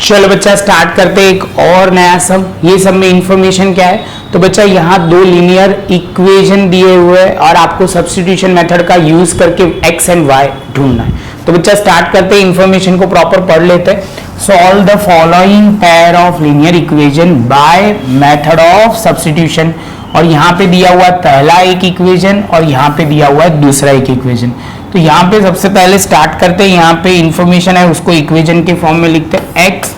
चलो बच्चा स्टार्ट करते हैं एक और नया सम। ये सब में इंफॉर्मेशन क्या है, तो बच्चा यहाँ दो लीनियर इक्वेशन दिए हुए हैं और आपको सब्स्टिट्यूशन मेथड का यूज करके x एंड y ढूंढना है। तो बच्चा स्टार्ट करते हैं, इंफॉर्मेशन को प्रॉपर पढ़ लेते हैं। Solve the following pair of linear equation by method of substitution. और यहाँ पे दिया हुआ पहला एक इक्वेशन और यहाँ पे दिया हुआ है दूसरा एक इक्वेशन। तो यहाँ पे सबसे पहले स्टार्ट करते हैं, यहाँ पे इंफॉर्मेशन है उसको इक्वेशन के फॉर्म में लिखते हैं x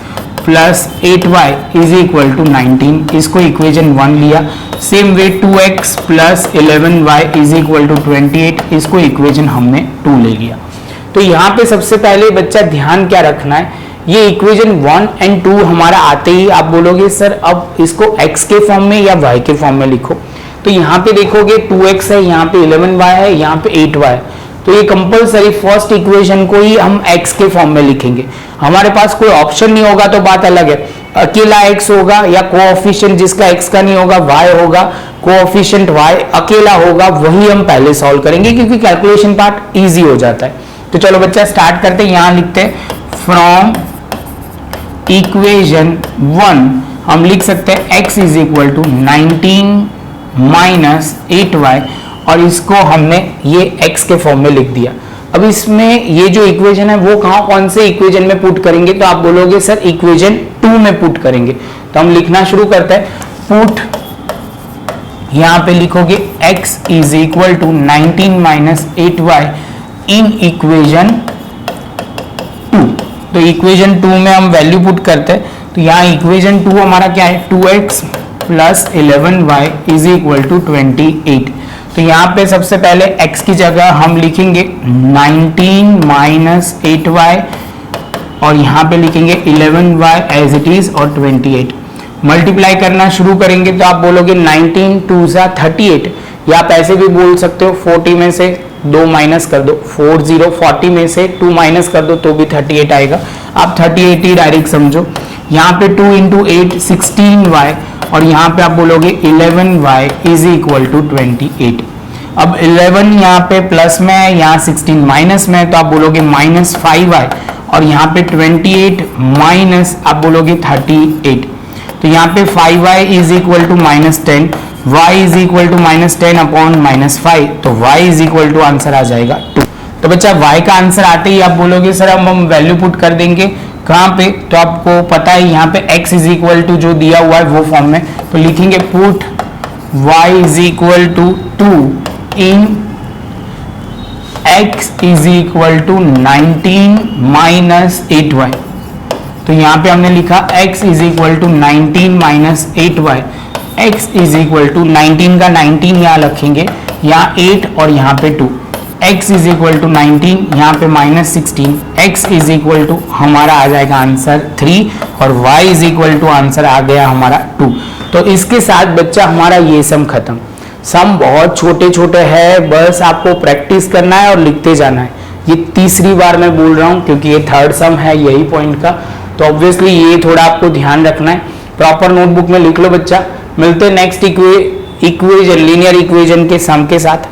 plus 8y is equal to 19, इसको इक्वेशन 1 लिया। Same way 2x plus 11y is equal to 28, इसको इक्वेशन हमने 2 ले लिया। तो यहाँ पे सबसे पहले बच्चा ध्यान क्या रखना है, ये इक्वेशन 1 एंड 2 हमारा आते ही आप बोलोगे सर अब इसको x के फॉर्म में या y के फॉर्म में लिखो। तो यहाँ पे देखोगे 2x है, यहाँ पे 11y है, यहाँ पे 8y है। तो ये कंपलसरी फर्स्ट इक्वेशन को ही हम x के फॉर्म में लिखेंगे। हमारे पास कोई ऑप्शन नहीं होगा तो बात अलग है, अकेला x होगा या कोएफिशिएंट जिसका x का नहीं होगा y होगा, कोएफिशिएंट y अकेला होगा, वही हम पहले सॉल्व करेंगे क्योंकि कैलकुलेशन पार्ट इजी हो जाता है। तो चलो बच्चा स्टार्ट करते हैं, यहाँ लिखते हैं फ्रॉम इक्वेशन 1 हम लिख सकते हैं x is equal to 19 minus 8y और इसको हमने ये x के फॉर्म में लिख दिया। अब इसमें ये जो इक्वेशन है वो कौन से इक्वेशन में पुट करेंगे, तो आप बोलोगे सर इक्वेशन 2 में पुट करेंगे। तो हम लिखना शुरू करते हैं, पुट यहाँ पे लिखोगे x is equal to 19 minus 8y in equation 2। तो इक्वेशन 2 में हम वैल्यू पुट करते हैं, तो यहाँ इक्वेशन 2 हमारा क्या है 2x plus 11y is equal to 28। तो यहाँ पे सबसे पहले x की जगह हम लिखेंगे 19 माइनस 8y और यहाँ पे लिखेंगे 11y एज इट इज और 28। मल्टीप्लाई करना शुरू करेंगे तो आप बोलोगे 19 2 सा 38, या आप ऐसे भी बोल सकते हो 40 में से 2 माइनस कर दो, 40 में से 2 माइनस कर दो तो भी 38 आएगा। आप 38 ही डायरेक्ट समझो। यहाँ पे 2 इंटू 8 16y और यहाँ पे आप बोलोगे 11y इज इक्वल टू 28। अब 11 यहाँ पे प्लस में है, यहाँ 16 माइनस में है, तो आप बोलोगे माइनस 5y और यहाँ पे 28 माइनस आप बोलोगे 38। तो यहाँ पे 5y is equal to minus 10, y is equal to minus 10 upon minus 5, तो y is equal to answer आ जाएगा 2। तो बच्चा y का आंसर आते ही आप बोलोगे सर अब हम वैल्यू पुट कर देंगे कहाँ पे, तो आपको पता है यहाँ पे x इज इक्वल टू जो दिया हुआ है वो फॉर्म में, तो लिखेंगे put y is equal to 2 in x is equal to 19 minus 8y। तो यहाँ पे हमने लिखा x is equal to 19 minus 8y, x is equal to 19 का 19 यहाँ रखेंगे, यहाँ 8 और यहाँ पे 2, x इज इक्वल टू 19 यहाँ पे minus 16, x is equal to हमारा आ जाएगा आंसर 3 और y is equal to answer आ गया हमारा 2। तो इसके साथ बच्चा हमारा ये सम खत्म। सम बहुत छोटे छोटे हैं, बस आपको प्रैक्टिस करना है और लिखते जाना है। ये तीसरी बार मैं बोल रहा हूँ क्योंकि ये थर्ड सम है यही पॉइंट का, तो ऑब्वियसली ये थोड़ा आपको ध्यान रखना है। प्रॉपर नोटबुक में लिख लो बच्चा। मिलते हैं नेक्स्ट इक्वेशन लीनियर इक्वेशन के सम के साथ।